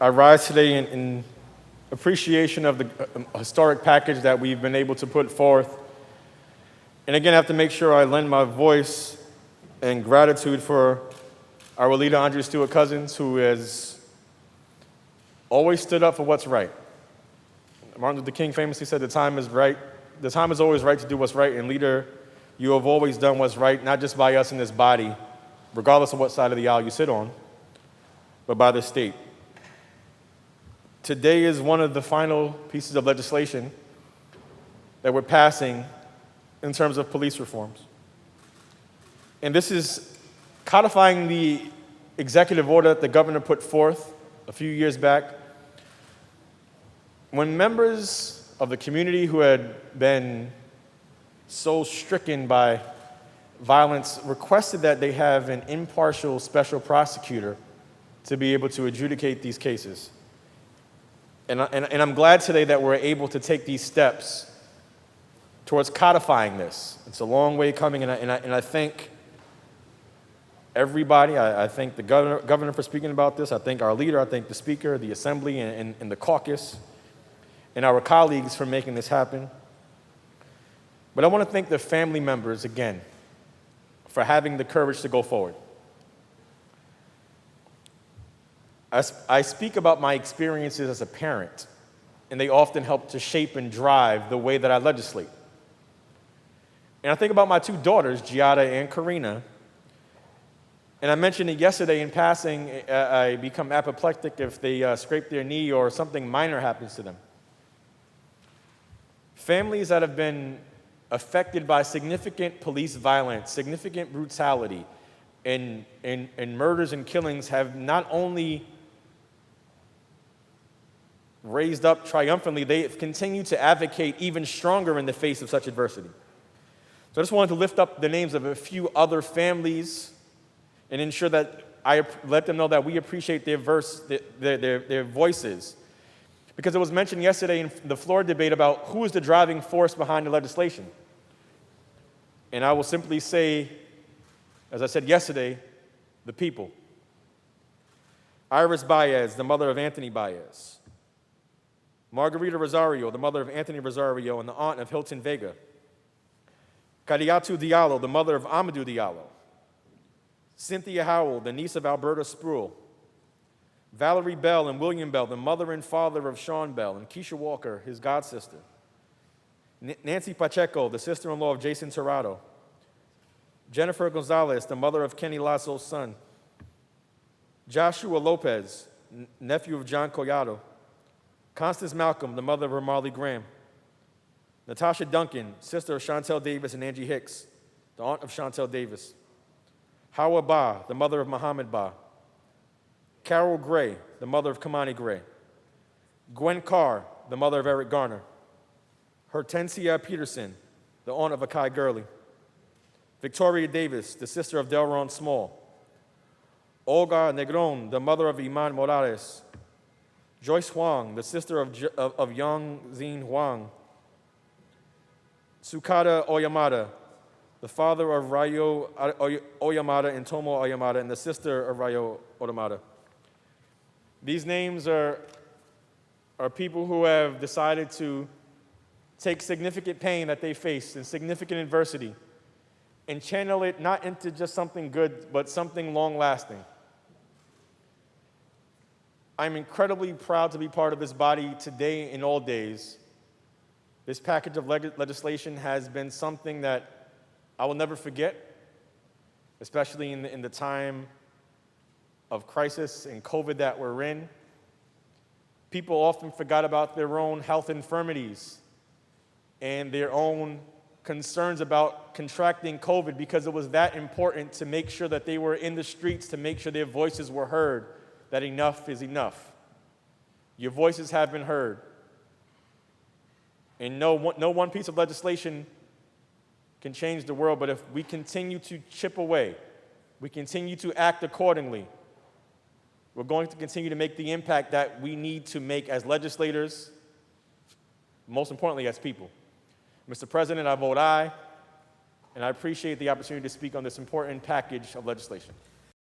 I rise today in appreciation of the historic package that we've been able to put forth. And again, I have to make sure I lend my voice and gratitude for our leader, Andrea Stewart Cousins, who has always stood up for what's right. Martin Luther King famously said, the time is right. The time is always right to do what's right. And leader, you have always done what's right, not just by us in this body, regardless of what side of the aisle you sit on, but by the state. Today is one of the final pieces of legislation that we're passing in terms of police reforms. And this is codifying the executive order that the governor put forth a few years back when members of the community who had been so stricken by violence requested that they have an impartial special prosecutor to be able to adjudicate these cases. And I'm glad today that we're able to take these steps towards codifying this. It's a long way coming, and I thank everybody. I thank the governor for speaking about this. I thank our leader. I thank the speaker, the assembly, and the caucus, and our colleagues for making this happen. But I want to thank the family members again for having the courage to go forward. I speak about my experiences as a parent, and they often help to shape and drive the way that I legislate. And I think about my two daughters, Giada and Karina, and I mentioned it yesterday in passing. I become apoplectic if they scrape their knee or something minor happens to them. Families that have been affected by significant police violence, significant brutality, and murders and killings have not only raised up triumphantly, they have continued to advocate even stronger in the face of such adversity. So I just wanted to lift up the names of a few other families and ensure that I let them know that we appreciate their voices. Because it was mentioned yesterday in the floor debate about who is the driving force behind the legislation. And I will simply say, as I said yesterday, the people. Iris Baez, the mother of Anthony Baez. Margarita Rosario, the mother of Anthony Rosario and the aunt of Hilton Vega. Kadiatu Diallo, the mother of Amadou Diallo. Cynthia Howell, the niece of Alberta Spruill. Valerie Bell and William Bell, the mother and father of Sean Bell, and Keisha Walker, his godsister. Nancy Pacheco, the sister-in-law of Jason Tirado. Jennifer Gonzalez, the mother of Kenny Lasso's son. Joshua Lopez, nephew of John Collado. Constance Malcolm, the mother of Ramarley Graham. Natasha Duncan, sister of Chantel Davis and Angie Hicks, the aunt of Chantel Davis. Hawa Ba, the mother of Muhammad Ba. Carol Gray, the mother of Kamani Gray. Gwen Carr, the mother of Eric Garner. Hortensia Peterson, the aunt of Akai Gurley. Victoria Davis, the sister of Delron Small. Olga Negron, the mother of Iman Morales. Joyce Huang, the sister of Yang Xin Huang. Tsukada Oyamada, the father of Ryo Oyamada and Tomo Oyamada, and the sister of Ryo Oyamada. These names are people who have decided to take significant pain that they face and significant adversity and channel it not into just something good, but something long-lasting. I'm incredibly proud to be part of this body today and all days. This package of legislation has been something that I will never forget, especially in the time of crisis and COVID that we're in. People often forgot about their own health infirmities and their own concerns about contracting COVID because it was that important to make sure that they were in the streets, to make sure their voices were heard, that enough is enough. Your voices have been heard. And no one piece of legislation can change the world, but if we continue to chip away, we continue to act accordingly, we're going to continue to make the impact that we need to make as legislators, most importantly as people. Mr. President, I vote aye, and I appreciate the opportunity to speak on this important package of legislation.